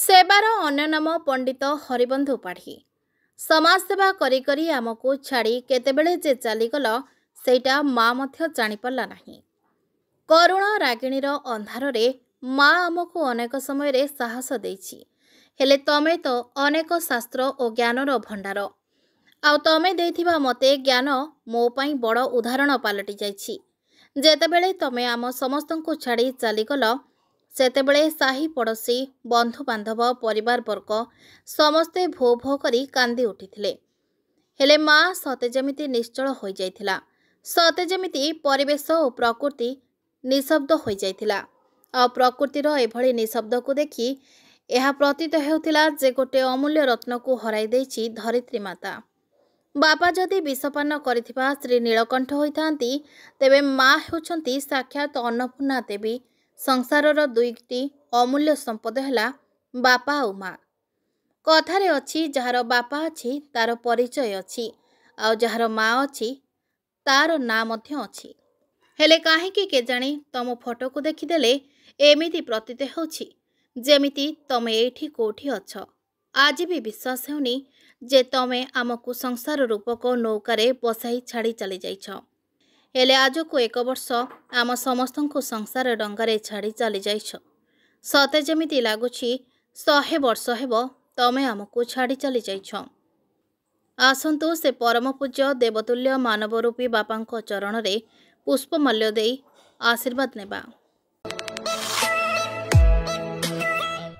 सेवार अन्य नाम पंडित हरिबंधु पाढ़ी। समाज सेवा करी करी आमको छाड़ी केतेबेले जे चलीगल सेटा माँ मध्य जानी पारला नाही। करुणा रागिणीर अंधारे माँ आमको अनेक समय साहस देछि। हेले तमे तो अनेक शास्त्र और ज्ञानर भंडार आउ तमे देथिबा मते ज्ञान मो पई बड़ उदाहरण पालटि जाइछि। जेतेबेले तमे आम समस्तंको छाड़ी चलीगल सेतेबेले साही पड़ोशी बंधु बांधव परिवार वर्ग समस्ते भो भो करी कांदी उठिथिले। हेले माँ सते जेमिति निश्चल हो जाइथिला, सते जेमिति परिवेश और प्रकृति निशब्द हो जाइथिला। आ प्रकृतिर एभଳି निशब्द को देखि यह प्रतीत हेउथिला जे गोटे अमूल्य रत्न को हराई देछि धरित्री माता। बापा जदि विषपान करिथिबा श्री नीलकंठ होइथांती तेबे माँ हेउछंती साक्षात अन्नपूर्णा देवी। संसारर दुईटी अमूल्य संपद हैला बापा और माँ। कथारे अछि जहार बापा अछि तार परिचय अछि आ जहार माँ अछि तार ना मध्य अछि। हेले काहेकि केजाणी तम फोटो को देखिदेले एमिति प्रतीत हेउछि जेमिति तमे एठी कोठी अछ। आज भी विश्वास हेउनी जे तमे आमको संसार रूपक नौकारे बसाई छाड़ी चली जाइछ। हेले आज को 1 वर्ष आम समस्तंको संसार डंगारे छाड़ी चली जाइछ। सते जेमिति लागुछि 100 वर्ष हेबो तमे आमको छाड़ी चली जाइछ। आसंतु से परम पूज्य देवतुल्य मानवरूपी बापांको चरण रे पुष्पमाल्य देई आशीर्वाद नेबा।